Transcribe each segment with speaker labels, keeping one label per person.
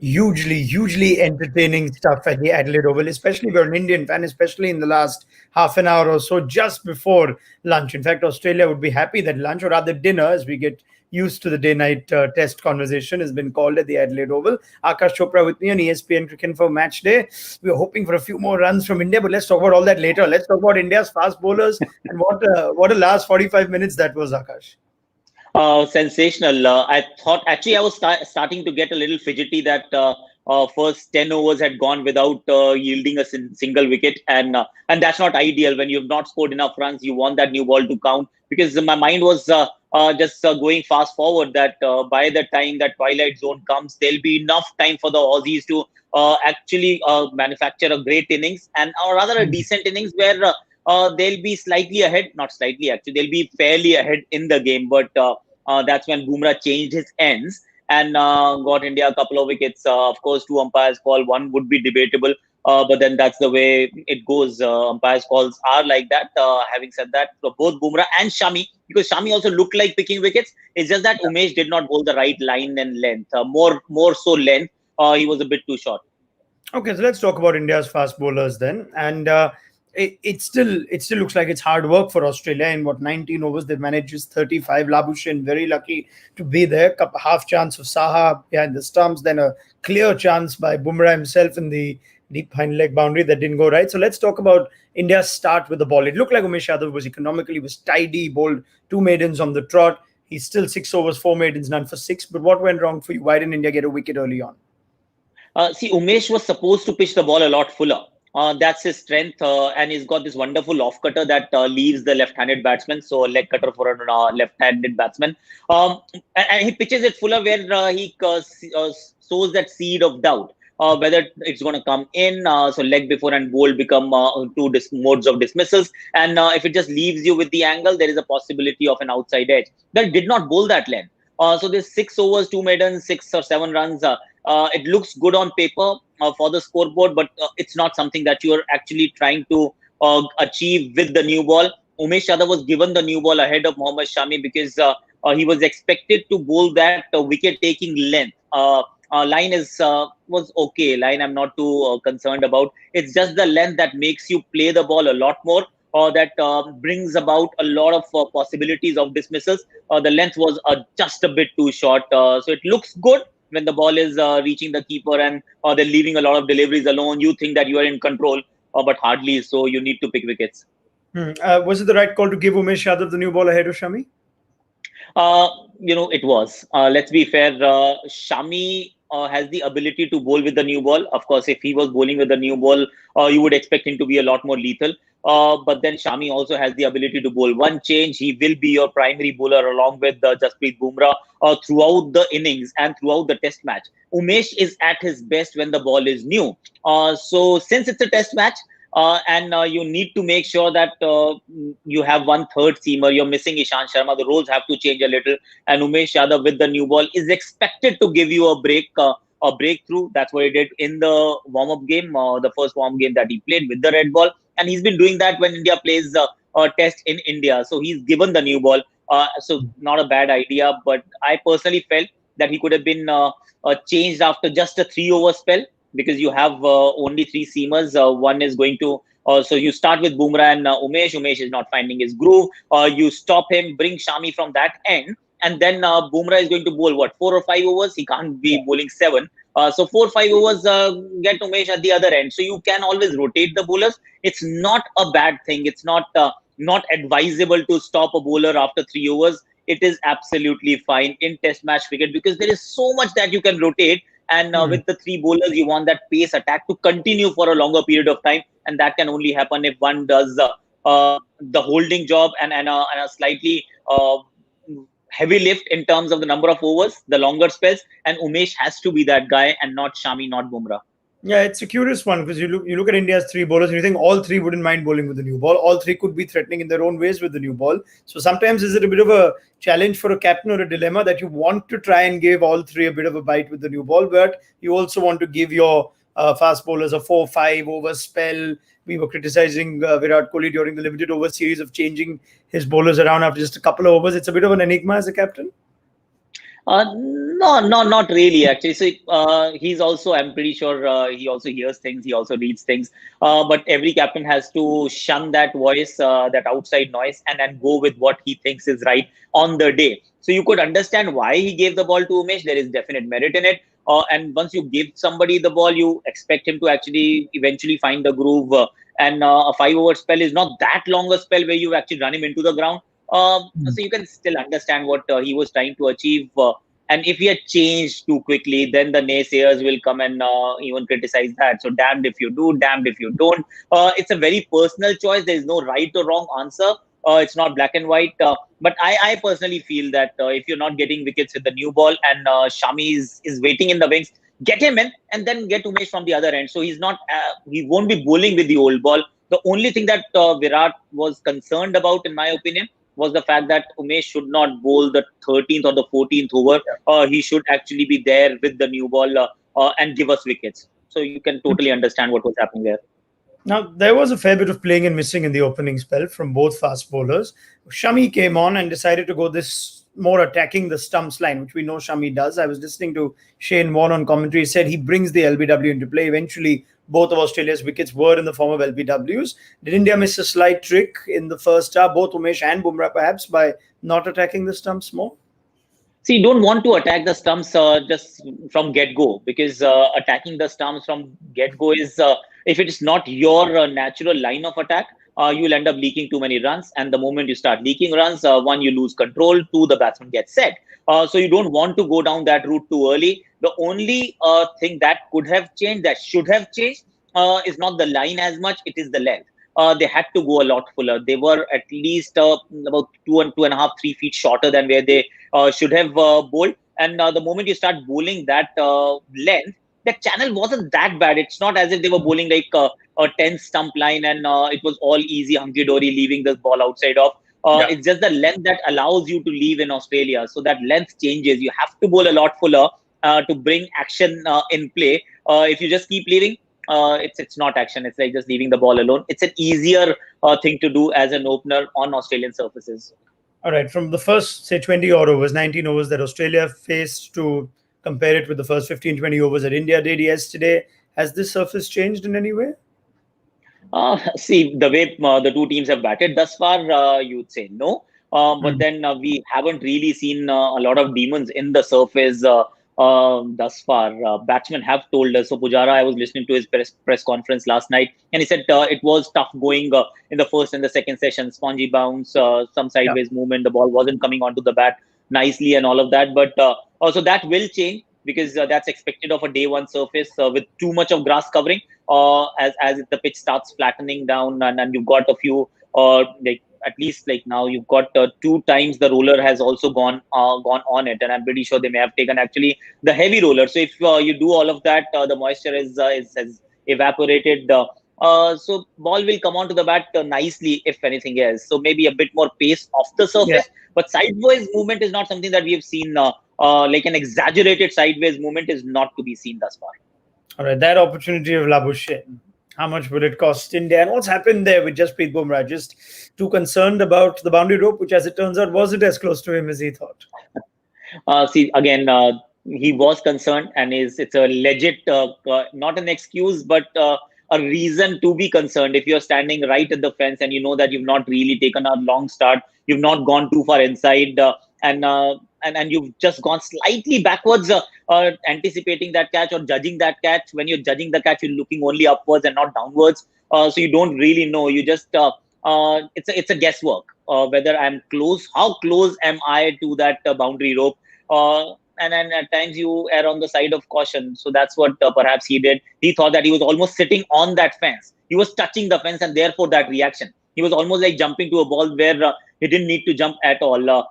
Speaker 1: hugely entertaining stuff at the Adelaide Oval, especially if you're an Indian fan, especially in the last half an hour or so, just before lunch. In fact, Australia would be happy that lunch, or rather dinner, as we get used to the day-night test conversation, has been called at the Adelaide Oval. Akash Chopra with me on ESPN Cricket for Match Day. We're hoping for a few more runs from India, but let's talk about all that later. Let's talk about India's fast bowlers and what a last 45 minutes that was, Akash.
Speaker 2: Sensational. I thought actually I was starting to get a little fidgety that first 10 overs had gone without yielding a single wicket, and that's not ideal. When you've not scored enough runs, you want that new ball to count, because my mind was just going fast forward that by the time that twilight zone comes, there'll be enough time for the Aussies to actually manufacture a great innings, and or rather a decent innings where they'll be slightly ahead, not slightly actually, they'll be fairly ahead in the game. But that's when Bumrah changed his ends and got India a couple of wickets. Of course, two umpires call, one would be debatable, but then that's the way it goes. Umpires calls are like that. Having said that, both Bumrah and Shami, because Shami also looked like picking wickets, it's just that Umesh did not bowl the right line and length, more so length. He was a bit too short.
Speaker 1: Okay, so let's talk about India's fast bowlers then. And it still looks like it's hard work for Australia. In what 19 overs they've managed just 35. Labuschagne very lucky to be there. Half chance of Saha behind the stumps, then a clear chance by Bumrah himself in the deep hind leg boundary that didn't go right. So let's talk about India's start with the ball. It looked like Umesh Yadav was economically was tidy, bowled two maidens on the trot. He's still 6 overs, four maidens, none for six. But what went wrong for you? Why didn't India get a wicket early on?
Speaker 2: See, Umesh was supposed to pitch the ball a lot fuller. That's his strength, and he's got this wonderful off cutter that leaves the left-handed batsman. So a leg cutter for a left-handed batsman, and he pitches it fuller where he sows that seed of doubt. Whether it's going to come in, so leg before and bowl become two modes of dismissals, and if it just leaves you with the angle, there is a possibility of an outside edge. That did not bowl that length. So there's 6 overs, two maidens, 6 or 7 runs. It looks good on paper for the scoreboard, but it's not something that you are actually trying to achieve with the new ball. Umesh Yadav was given the new ball ahead of Mohammad Shami because he was expected to bowl that wicket-taking length. Line was okay. Line I'm not too concerned about. It's just the length that makes you play the ball a lot more, or that brings about a lot of possibilities of dismissals. The length was just a bit too short. So it looks good when the ball is reaching the keeper and they're leaving a lot of deliveries alone. You think that you are in control, but hardly so. You need to pick wickets.
Speaker 1: Was it the right call to give Umesh Yadav the new ball ahead of Shami?
Speaker 2: It was. Let's be fair. Shami has the ability to bowl with the new ball. Of course, if he was bowling with the new ball, you would expect him to be a lot more lethal. But then Shami also has the ability to bowl one change. He will be your primary bowler along with Jasprit Bumrah throughout the innings and throughout the test match. Umesh is at his best when the ball is new. So since it's a test match, and you need to make sure that you have one third seamer. You're missing Ishant Sharma. The roles have to change a little. And Umesh Yadav with the new ball is expected to give you a breakthrough. That's what he did in the warm-up game, the first warm game that he played with the red ball. And he's been doing that when India plays a test in India. So he's given the new ball. So not a bad idea. But I personally felt that he could have been changed after just a 3-over spell, because you have only three seamers. One is going to, so you start with Bumrah and Umesh. Umesh is not finding his groove. You stop him, bring Shami from that end, and then Bumrah is going to bowl, 4 or 5 overs? He can't be bowling 7. So 4 or 5 overs, get Umesh at the other end. So you can always rotate the bowlers. It's not a bad thing. It's not advisable to stop a bowler after 3 overs. It is absolutely fine in test match cricket because there is so much that you can rotate. And with the three bowlers, you want that pace attack to continue for a longer period of time. And that can only happen if one does the holding job and a slightly heavy lift in terms of the number of overs, the longer spells. And Umesh has to be that guy and not Shami, not Bumrah.
Speaker 1: Yeah, it's a curious one because you look at India's three bowlers and you think all three wouldn't mind bowling with the new ball. All three could be threatening in their own ways with the new ball. So sometimes is it a bit of a challenge for a captain or a dilemma that you want to try and give all three a bit of a bite with the new ball, but you also want to give your fast bowlers a 4-5 over spell. We were criticizing Virat Kohli during the limited over series of changing his bowlers around after just a couple of overs. It's a bit of an enigma as a captain.
Speaker 2: No, not really. Actually, so he's also. I'm pretty sure he also hears things. He also reads things. But every captain has to shun that voice, that outside noise, and go with what he thinks is right on the day. So you could understand why he gave the ball to Umesh. There is definite merit in it. And once you give somebody the ball, you expect him to actually eventually find the groove. And a 5 over spell is not that long a spell where you actually run him into the ground. So you can still understand what he was trying to achieve. And if he had changed too quickly, then the naysayers will come and even criticize that. So damned if you do, damned if you don't. It's a very personal choice. There is no right or wrong answer. It's not black and white. But I personally feel that if you're not getting wickets with the new ball and Shami is waiting in the wings, get him in and then get Umesh from the other end. So he won't be bowling with the old ball. The only thing that Virat was concerned about, in my opinion, was the fact that Umesh should not bowl the 13th or the 14th over. He should actually be there with the new ball and give us wickets. So you can totally understand what was happening there.
Speaker 1: Now, there was a fair bit of playing and missing in the opening spell from both fast bowlers. Shami came on and decided to go this more attacking the stumps line, which we know Shami does. I was listening to Shane Warne on commentary. He said he brings the LBW into play. Eventually, both of Australia's wickets were in the form of LBWs. Did India miss a slight trick in the first half, both Umesh and Bumrah perhaps, by not attacking the stumps more?
Speaker 2: See, you don't want to attack the stumps just from get-go, because attacking the stumps from get-go is, if it is not your natural line of attack, you'll end up leaking too many runs. And the moment you start leaking runs, one, you lose control, two, the batsman gets set. So you don't want to go down that route too early. The only thing that could have changed, that should have changed, is not the line as much, it is the length. They had to go a lot fuller. They were at least about 2.5, 3 feet shorter than where they should have bowled. And the moment you start bowling that length, the channel wasn't that bad. It's not as if they were bowling like a 10 stump line and it was all easy hunky dory leaving the ball outside of. It's just the length that allows you to leave in Australia. So that length changes. You have to bowl a lot fuller to bring action in play. If you just keep leaving, it's not action. It's like just leaving the ball alone. It's an easier thing to do as an opener on Australian surfaces.
Speaker 1: All right, from the first, say, 20 odd overs, 19 overs that Australia faced, to compare it with the first 15, 20 overs that India did yesterday, has this surface changed in any way?
Speaker 2: See, the way the two teams have batted thus far, you would say no. But then we haven't really seen a lot of demons in the surface thus far. Batsmen have told us. So Pujara, I was listening to his press conference last night, and he said it was tough going in the first and the second session. Spongy bounce, some sideways movement. The ball wasn't coming onto the bat nicely and all of that. But also that will change, because that's expected of a day one surface with too much of grass covering. As the pitch starts flattening down, and you've got a few like at least like now you've got 2 times the roller has also gone on it, and I'm pretty sure they may have taken actually the heavy roller. So if you do all of that, the moisture has evaporated. So ball will come onto the bat nicely, if anything else. So maybe a bit more pace off the surface, but sideways movement is not something that we have seen. Like an exaggerated sideways movement is not to be seen thus far.
Speaker 1: All right, that opportunity of Labuschagne, how much would it cost India? And what's happened there with Jasprit Bumrah? Just too concerned about the boundary rope, which, as it turns out, wasn't as close to him as he thought.
Speaker 2: See, again, he was concerned, and it's a legit, not an excuse, but a reason to be concerned. If you're standing right at the fence and you know that you've not really taken a long start, you've not gone too far inside, and you've just gone slightly backwards, anticipating that catch or judging that catch. When you're judging the catch, you're looking only upwards and not downwards. So you don't really know. You just it's a guesswork whether I'm close. How close am I to that boundary rope? And then at times you err on the side of caution. So that's what perhaps he did. He thought that he was almost sitting on that fence. He was touching the fence, and therefore that reaction. He was almost like jumping to a ball where he didn't need to jump at all.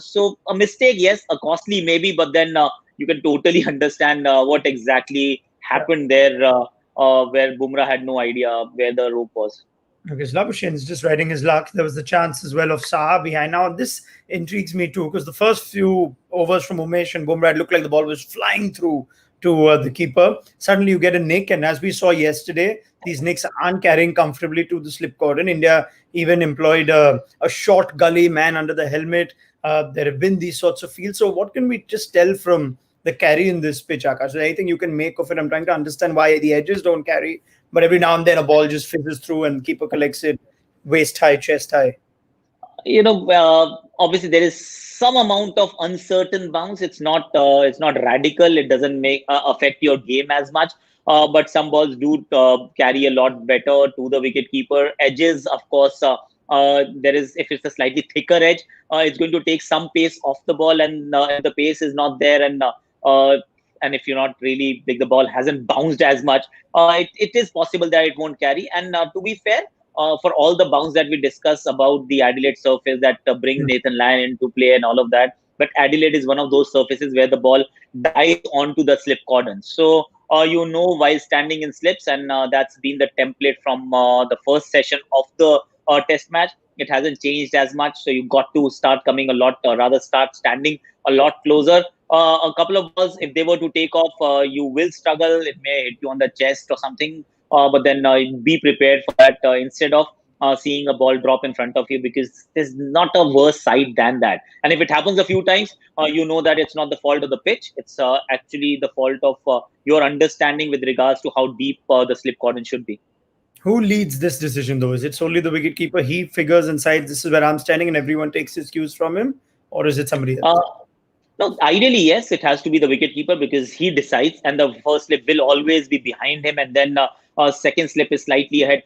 Speaker 2: So a mistake, yes, a costly maybe, but then you can totally understand what exactly happened there, where Bumrah had no idea where the rope was.
Speaker 1: Because Labuschagne is just riding his luck. There was the chance as well of Saha behind. Now, this intrigues me too, because the first few overs from Umesh and Bumrah, it looked like the ball was flying through to the keeper. Suddenly you get a nick, and as we saw yesterday, these nicks aren't carrying comfortably to the slip cordon. India even employed a short gully man under the helmet. There have been these sorts of fields. So what can we just tell from the carry in this pitch, Akash? Anything you can make of it? I'm trying to understand why the edges don't carry, but every now and then a ball just fizzes through and keeper collects it waist high, chest high.
Speaker 2: Obviously there is some amount of uncertain bounce. It's not radical. It doesn't make affect your game as much. But some balls do carry a lot better to the wicket keeper. Edges, of course, there is, if it's a slightly thicker edge, it's going to take some pace off the ball, and if the pace is not there, and if you're not really like the ball hasn't bounced as much, it is possible that it won't carry. And to be fair, for all the bounce that we discuss about the Adelaide surface that bring Nathan Lyon into play and all of that, but Adelaide is one of those surfaces where the ball dies onto the slip cordon. So while standing in slips, and that's been the template from the first session of the test match. It hasn't changed as much, so you got to start coming a lot, rather start standing a lot closer. A couple of balls, if they were to take off, you will struggle. It may hit you on the chest or something. But then be prepared for that instead of seeing a ball drop in front of you, because there's not a worse side than that. And if it happens a few times, you know that it's not the fault of the pitch. It's actually the fault of your understanding with regards to how deep the slip cordon should be.
Speaker 1: Who leads this decision, though? Is it solely the wicketkeeper? He figures inside, this is where I'm standing, and everyone takes his cues from him? Or is it somebody else?
Speaker 2: No, ideally, yes, it has to be the wicketkeeper, because he decides, and the first slip will always be behind him, and then second slip is slightly ahead,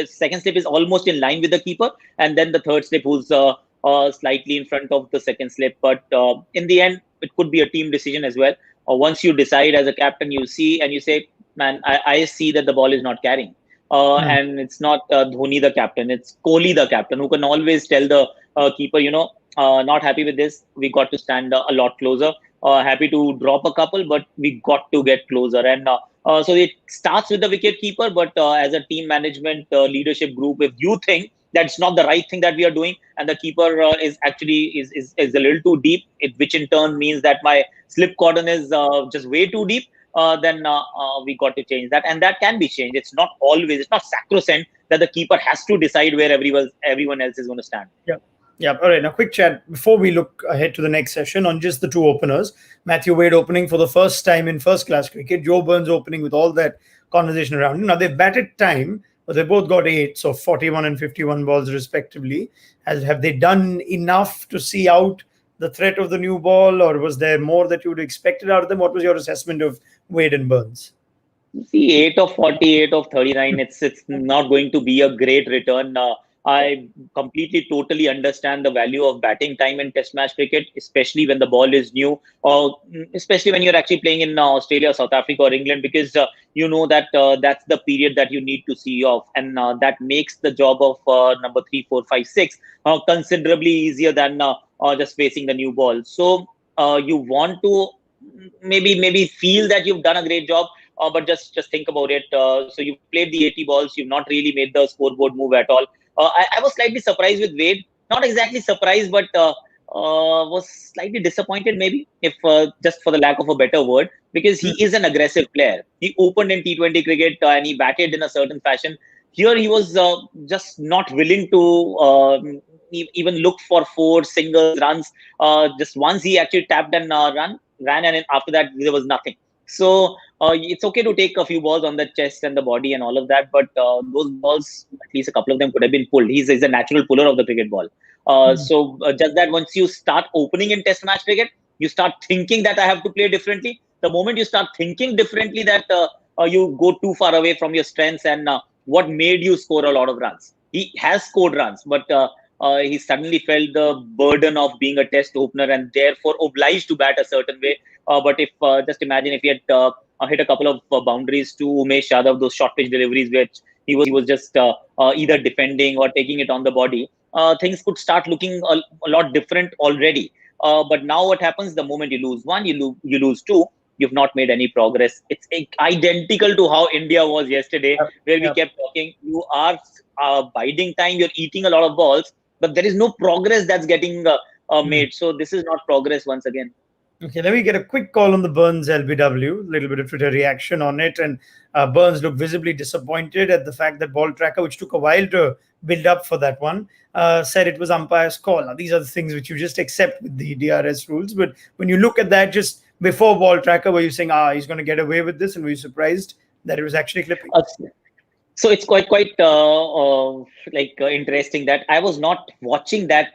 Speaker 2: second slip is almost in line with the keeper, and then the third slip who's slightly in front of the second slip. But in the end, it could be a team decision as well. Once you decide as a captain, you see and you say, man, I see that the ball is not carrying. And it's not Dhoni the captain, it's Kohli the captain, who can always tell the keeper, not happy with this, we got to stand a lot closer. Happy to drop a couple, but we got to get closer. And so it starts with the wicket keeper, but as a team management leadership group, if you think that's not the right thing that we are doing, and the keeper is actually is a little too deep, which in turn means that my slip cordon is just way too deep, then we got to change that, and that can be changed. It's not sacrosanct that the keeper has to decide where everyone else is going to stand.
Speaker 1: Yeah. All right. Now, quick chat before we look ahead to the next session on just the two openers. Matthew Wade opening for the first time in first-class cricket. Joe Burns opening with all that conversation around him. Now, they've batted time, but they both got 8, so 41 and 51 balls respectively. Have they done enough to see out the threat of the new ball, or was there more that you would have expected out of them? What was your assessment of Wade and Burns?
Speaker 2: See, 8 of 48 of 39, it's not going to be a great return. I completely, totally understand the value of batting time in Test match cricket, especially when the ball is new, or especially when you're actually playing in Australia, South Africa, or England, because you know that that's the period that you need to see off, and that makes the job of number 3, 4, 5, 6 considerably easier than just facing the new ball. So you want to maybe feel that you've done a great job. But just think about it. So you've played the 80 balls. You've not really made the scoreboard move at all. I was slightly surprised with Wade. Not exactly surprised, but was slightly disappointed, maybe, if just for the lack of a better word, because he is an aggressive player. He opened in T20 cricket and he batted in a certain fashion. Here he was just not willing to even look for 4 singles runs. Just once he actually tapped and ran, and after that there was nothing. So it's okay to take a few balls on the chest and the body and all of that, but those balls, at least a couple of them, could have been pulled. He's a natural puller of the cricket ball. So just that once you start opening in Test match cricket, you start thinking that I have to play differently. The moment you start thinking differently, that you go too far away from your strengths and what made you score a lot of runs. He has scored runs, but he suddenly felt the burden of being a Test opener and therefore obliged to bat a certain way. But if just imagine if he had hit a couple of boundaries to Umesh Yadav, those short pitch deliveries, which he was just either defending or taking it on the body, things could start looking a lot different already. But now what happens, the moment you lose 1, you lose 2, you've not made any progress. It's identical to how India was yesterday, where we kept talking, you are biding time, you're eating a lot of balls, but there is no progress that's getting made. So this is not progress once again.
Speaker 1: Okay, let me get a quick call on the Burns LBW. A little bit of Twitter reaction on it, and Burns looked visibly disappointed at the fact that Ball Tracker, which took a while to build up for that one, said it was umpire's call. Now, these are the things which you just accept with the DRS rules, but when you look at that just before Ball Tracker, were you saying, he's going to get away with this, and were you surprised that it was actually clipping?
Speaker 2: So it's quite interesting that I was not watching that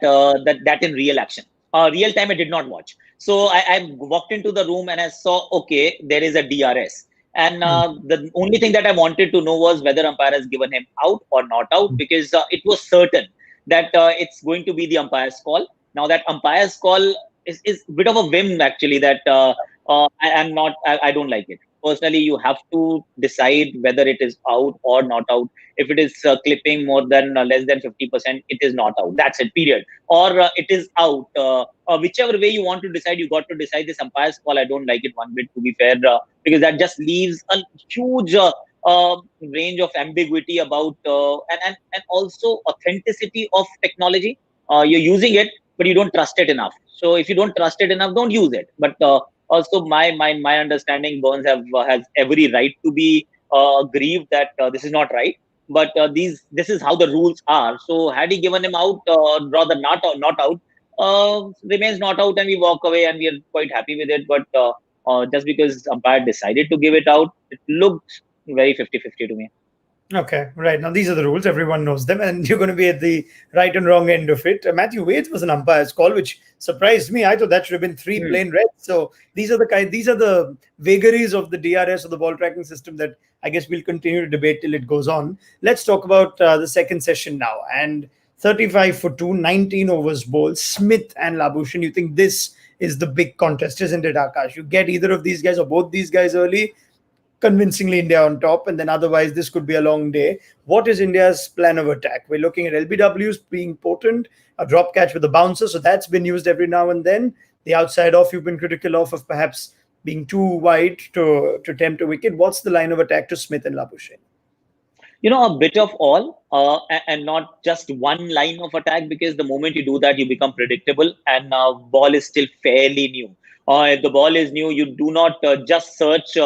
Speaker 2: in real action. Real time, I did not watch. So I walked into the room and I saw, okay, there is a DRS. And the only thing that I wanted to know was whether umpire has given him out or not out, because it was certain that it's going to be the umpire's call. Now that umpire's call is a bit of a whim, actually, that I don't like it. Personally, you have to decide whether it is out or not out. If it is clipping more than less than 50%, it is not out. That's it, period. Or it is out. Whichever way you want to decide, you got to decide. This umpire's call, I don't like it one bit, to be fair, because that just leaves a huge range of ambiguity about and also authenticity of technology. You're using it, but you don't trust it enough. So if you don't trust it enough, don't use it. But also, my understanding, Burns has every right to be grieved that this is not right. But this is how the rules are. So had he given him out, rather not out, remains not out, and we walk away, and we are quite happy with it. But just because umpire decided to give it out, it looked very 50-50 to me.
Speaker 1: Okay, right. Now, these are the rules. Everyone knows them, and you're going to be at the right and wrong end of it. Matthew Wades was an umpire's call, which surprised me. I thought that should have been three plain reds. So these are the vagaries of the DRS or the ball tracking system that I guess we'll continue to debate till it goes on. Let's talk about the second session now. And 35 for 2, 19 overs bowls, Smith and Labuschagne. You think this is the big contest, isn't it, Akash? You get either of these guys or both these guys early, convincingly India on top, and then otherwise this could be a long day. What is India's plan of attack? We're looking at LBWs being potent, a drop catch with a bouncer, so that's been used every now and then. The outside off you've been critical of perhaps being too wide to tempt a wicket. What's the line of attack to Smith and Labuschagne?
Speaker 2: A bit of all, and not just one line of attack, because the moment you do that, you become predictable, and ball is still fairly new. If the ball is new, you do not just search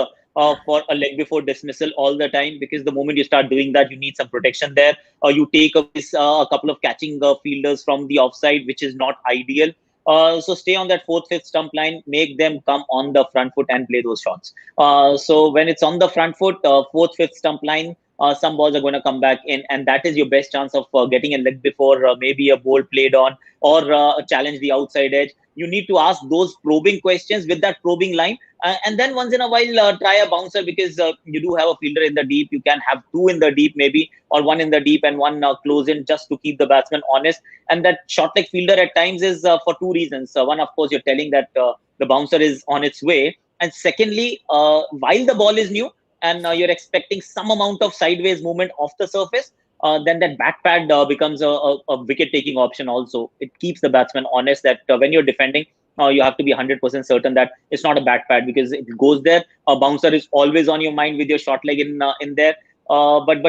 Speaker 2: for a leg before dismissal all the time, because the moment you start doing that, you need some protection there. You take away a couple of catching fielders from the offside, which is not ideal. So stay on that fourth, fifth stump line, make them come on the front foot and play those shots. So when it's on the front foot, fourth, fifth stump line, some balls are going to come back in, and that is your best chance of getting a leg before, maybe a ball played on, or challenge the outside edge. You need to ask those probing questions with that probing line, and then once in a while try a bouncer, because you do have a fielder in the deep. You can have two in the deep maybe, or one in the deep and one close in, just to keep the batsman honest. And that short leg fielder at times is for two reasons. One, of course, you're telling that the bouncer is on its way, and secondly, while the ball is new and you're expecting some amount of sideways movement off the surface, then that back pad becomes a wicket-taking option also. It keeps the batsman honest that when you're defending, you have to be 100% certain that it's not a back pad, because if it goes there, a bouncer is always on your mind with your short leg in there. But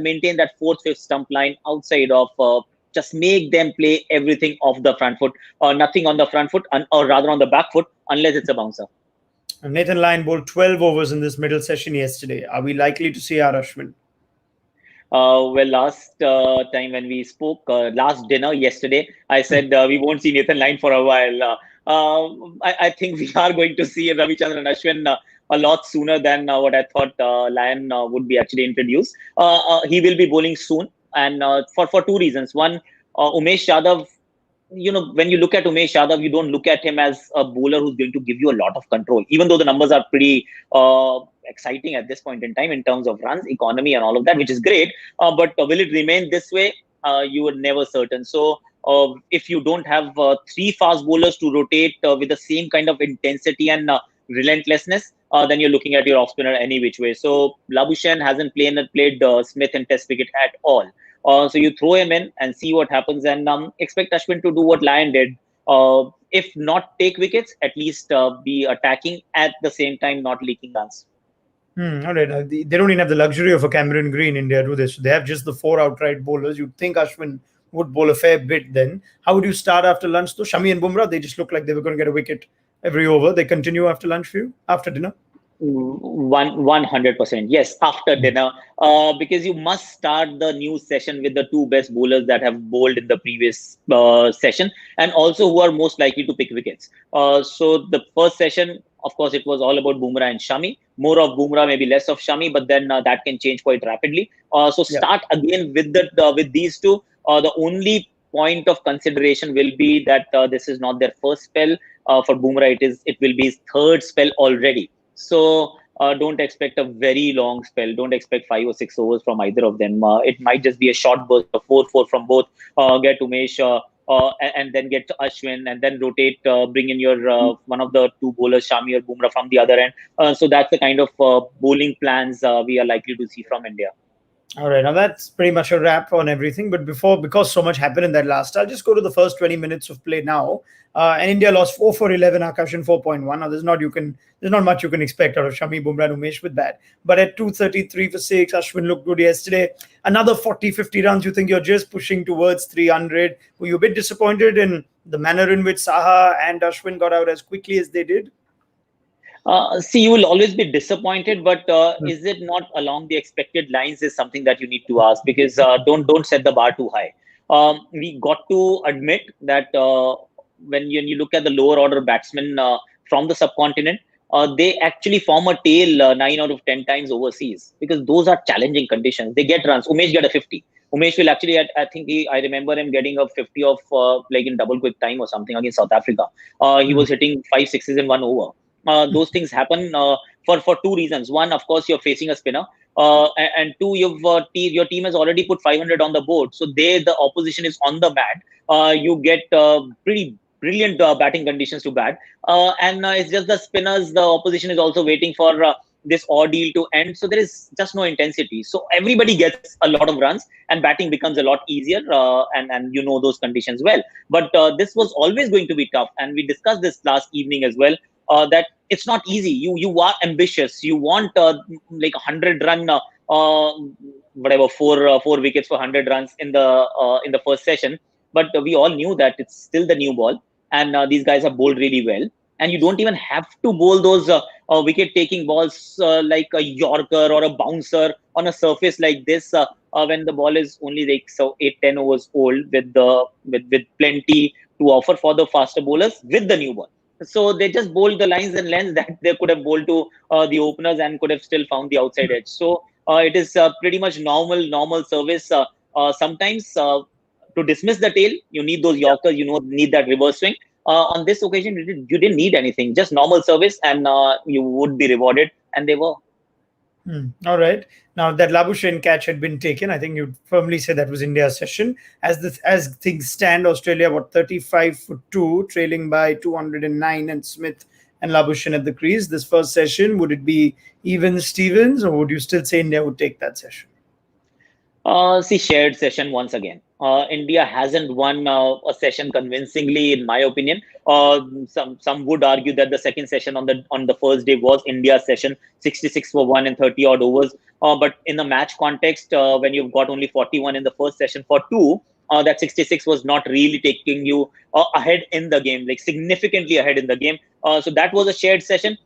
Speaker 2: maintain that fourth, fifth stump line outside of. Just make them play everything off the front foot, or nothing on the front foot, or rather on the back foot, unless it's a bouncer.
Speaker 1: Nathan Lyon bowled 12 overs in this middle session yesterday. Are we likely to see R. Ashwin?
Speaker 2: Well, last time when we spoke, last dinner yesterday, I said we won't see Nathan Lyon for a while. I think we are going to see Ravichandran Ashwin a lot sooner than what I thought Lyon would be actually introduced. He will be bowling soon, and for two reasons. One, Umesh Yadav, when you look at Umesh Yadav, you don't look at him as a bowler who's going to give you a lot of control, even though the numbers are pretty exciting at this point in time in terms of runs, economy, and all of that, which is great. But will it remain this way? You are never certain. So if you don't have three fast bowlers to rotate with the same kind of intensity and relentlessness, then you're looking at your off spinner any which way. So Labuschagne hasn't played Smith in Test cricket at all. So you throw him in and see what happens, and expect Ashwin to do what Lyon did. If not take wickets, at least be attacking at the same time, not leaking runs.
Speaker 1: All right. They don't even have the luxury of a Cameron Green, India, do this. They have just the four outright bowlers. You'd think Ashwin would bowl a fair bit then. How would you start after lunch, though? Shami and Bumrah, they just look like they were going to get a wicket every over. They continue after lunch for you, after dinner?
Speaker 2: 100%. Yes, after dinner, because you must start the new session with the two best bowlers that have bowled in the previous session, and also who are most likely to pick wickets. So the first session, of course, it was all about Bumrah and Shami. More of Bumrah, maybe less of Shami, but then that can change quite rapidly. So
Speaker 1: Yeah.
Speaker 2: start again with with these two. The only point of consideration will be that this is not their first spell. For Bumrah, it will be his third spell already. So don't expect a very long spell. Don't expect 5 or 6 overs from either of them. It might just be a short burst of 4-4 from both. Get Umesh and then get Ashwin and then rotate. Bring in your one of the two bowlers, Shami or Bumrah, from the other end. So that's the kind of bowling plans we are likely to see from India.
Speaker 1: All right, now that's pretty much a wrap on everything. But because so much happened in that last, I'll just go to the first 20 minutes of play now. And India lost 4 for 11, Akash, and 4.1. Now there's not much you can expect out of Shami, Bumrah, and Umesh with that. But at 233 for 6, Ashwin looked good yesterday. Another 40-50 runs. You think you're just pushing towards 300. Were you a bit disappointed in the manner in which Saha and Ashwin got out as quickly as they did?
Speaker 2: See, you will always be disappointed, but is it not along the expected lines is something that you need to ask, because don't set the bar too high. We got to admit that when you look at the lower order batsmen from the subcontinent, they actually form a tail 9 out of 10 times overseas, because those are challenging conditions. They get runs. Umesh get a 50. Umesh will actually, I think I remember him getting a 50 of like in double quick time or something against South Africa. He was hitting 5 sixes in 1 over. Those things happen for two reasons. One, of course, you're facing a spinner, and two, your team has already put 500 on the board, so the opposition is on the mat. You get pretty brilliant batting conditions to bat, and it's just the spinners. The opposition is also waiting for this ordeal to end, so there is just no intensity. So everybody gets a lot of runs, and batting becomes a lot easier, and you know those conditions well. But this was always going to be tough, and we discussed this last evening as well. That it's not easy. You are ambitious. You want like 100 run, whatever, four wickets for 100 runs in the first session. But we all knew that it's still the new ball, and these guys have bowled really well. And you don't even have to bowl those wicket-taking balls like a Yorker or a bouncer on a surface like this when the ball is only like 8-10 overs old, with plenty to offer for the faster bowlers with the new ball. So they just bowled the lines and lengths that they could have bowled to the openers and could have still found the outside edge. So it is pretty much normal service. Sometimes to dismiss the tail, you need those Yorkers, need that reverse swing. On this occasion, you didn't need anything, just normal service, and you would be rewarded, and they were.
Speaker 1: All right. Now that Labuschagne catch had been taken, I think you'd firmly say that was India's session. As things stand, Australia 35 for 2, trailing by 209, and Smith and Labuschagne at the crease. This first session, would it be even Stevens, or would you still say India would take that session?
Speaker 2: See, shared session once again. India hasn't won a session convincingly, in my opinion. Some would argue that the second session on the first day was India's session, 66 for 1 and 30 odd overs. But in the match context, when you've got only 41 in the first session for 2, that 66 was not really taking you ahead in the game, like significantly ahead in the game. So that was a shared session.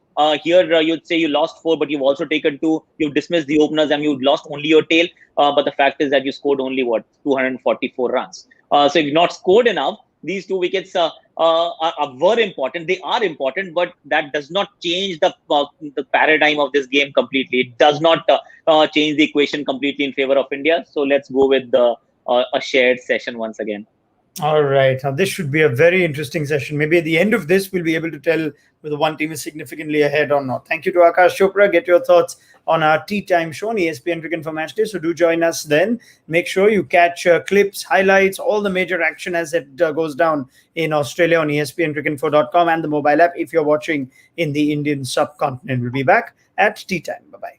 Speaker 2: Here, you'd say you lost 4, but you've also taken 2. You've dismissed the openers and you've lost only your tail. But the fact is that you scored only 244 runs. So if you've not scored enough, these 2 wickets were important. They are important, but that does not change the paradigm of this game completely. It does not change the equation completely in favor of India. So let's go with a shared session once again.
Speaker 1: All right. Now, this should be a very interesting session. Maybe at the end of this, we'll be able to tell whether one team is significantly ahead or not. Thank you to Akash Chopra. Get your thoughts on our Tea Time show on ESPN Cricket for Matchday. So do join us then. Make sure you catch clips, highlights, all the major action as it goes down in Australia on ESPNcricket4.com and the mobile app if you're watching in the Indian subcontinent. We'll be back at Tea Time. Bye-bye.